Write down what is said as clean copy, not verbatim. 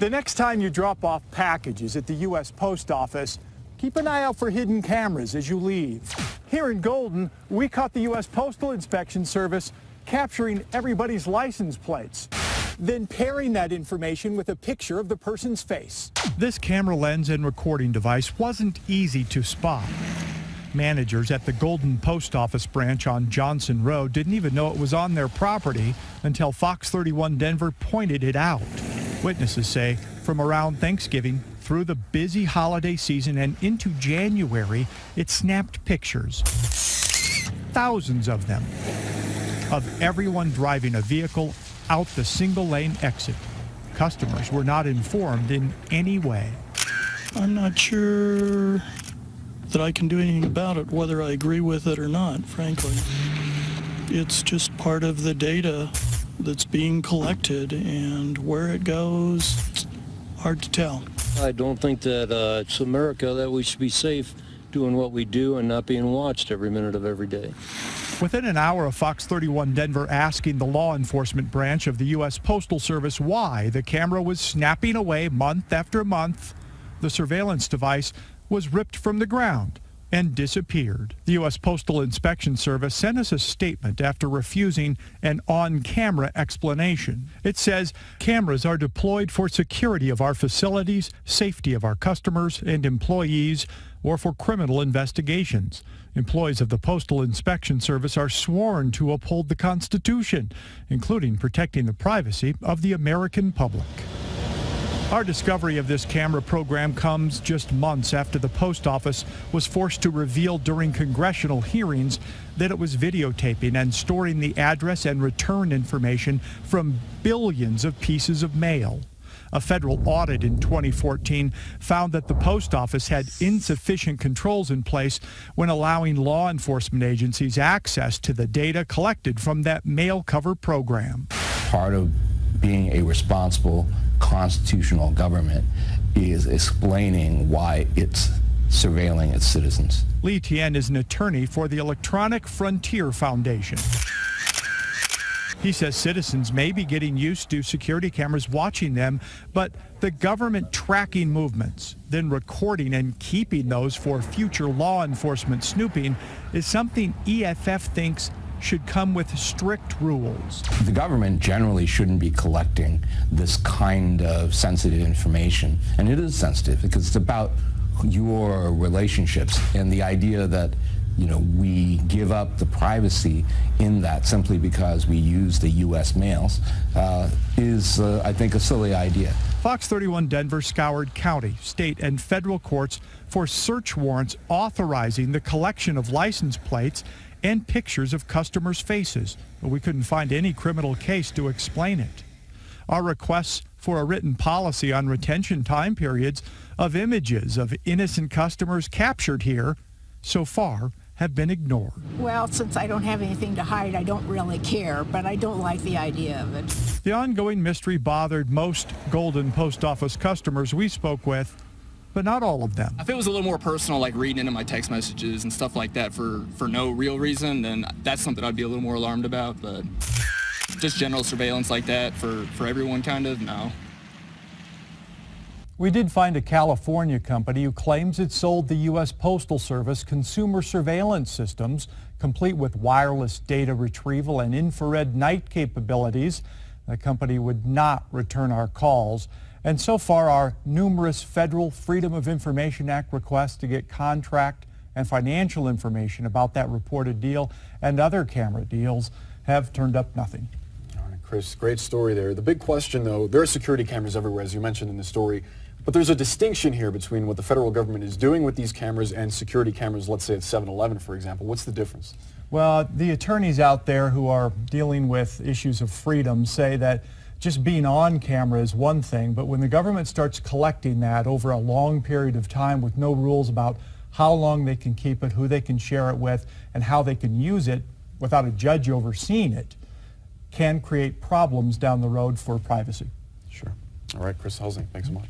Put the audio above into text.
The next time you drop off packages at the U.S. Post Office, keep an eye out for hidden cameras as you leave. Here in Golden, we caught the U.S. Postal Inspection Service capturing everybody's license plates, then pairing that information with a picture of the person's face. This camera lens and recording device wasn't easy to spot. Managers at the Golden Post Office branch on Johnson Road didn't even know it was on their property until Fox 31 Denver pointed it out. Witnesses say from around Thanksgiving through the busy holiday season and into January, it snapped pictures, thousands of them, of everyone driving a vehicle out the single-lane exit. Customers were not informed in any way. I'm not sure that I can do anything about it, whether I agree with it or not, frankly. It's just part of the data that's being collected, and where it goes, it's hard to tell. I don't think that it's America that we should be safe doing what we do and not being watched every minute of every day. Within an hour of Fox 31 Denver asking the law enforcement branch of the U.S. Postal Service why the camera was snapping away month after month, the surveillance device was ripped from the ground and disappeared. The U.S. Postal Inspection Service sent us a statement after refusing an on-camera explanation. It says cameras are deployed for security of our facilities, safety of our customers and employees, or for criminal investigations. Employees of the Postal Inspection Service are sworn to uphold the Constitution, including protecting the privacy of the American public. Our discovery of this camera program comes just months after the post office was forced to reveal during congressional hearings that it was videotaping and storing the address and return information from billions of pieces of mail. A federal audit in 2014 found that the post office had insufficient controls in place when allowing law enforcement agencies access to the data collected from that mail cover program. Part of being a responsible constitutional government is explaining why it's surveilling its citizens. Lee Tien is an attorney for the Electronic Frontier Foundation. He says citizens may be getting used to security cameras watching them, but the government tracking movements, then recording and keeping those for future law enforcement snooping is something EFF thinks should come with strict rules. The government generally shouldn't be collecting this kind of sensitive information, and it is sensitive because it's about your relationships, and the idea that we give up the privacy in that simply because we use the U.S. mails is, I think, a silly idea. Fox 31 Denver scoured county, state, and federal courts for search warrants authorizing the collection of license plates and pictures of customers' faces, but we couldn't find any criminal case to explain it. Our requests for a written policy on retention time periods of images of innocent customers captured here so far have been ignored. Well, since I don't have anything to hide, I don't really care, but I don't like the idea of it. The ongoing mystery bothered most Golden Post Office customers we spoke with, but not all of them. If it was a little more personal, like reading into my text messages and stuff like that for no real reason, then that's something I'd be a little more alarmed about, but just general surveillance like that for everyone, kind of, no. We did find a California company who claims it sold the U.S. Postal Service consumer surveillance systems, complete with wireless data retrieval and infrared night capabilities. The company would not return our calls. And so far, our numerous federal Freedom of Information Act requests to get contract and financial information about that reported deal and other camera deals have turned up nothing. All right, Chris, great story there. The big question, though, there are security cameras everywhere, as you mentioned in the story, but there's a distinction here between what the federal government is doing with these cameras and security cameras, let's say at 7-Eleven, for example. What's the difference? Well, the attorneys out there who are dealing with issues of freedom say that just being on camera is one thing, but when the government starts collecting that over a long period of time with no rules about how long they can keep it, who they can share it with, and how they can use it without a judge overseeing it, can create problems down the road for privacy. Sure. All right, Chris Helsing, thanks so much.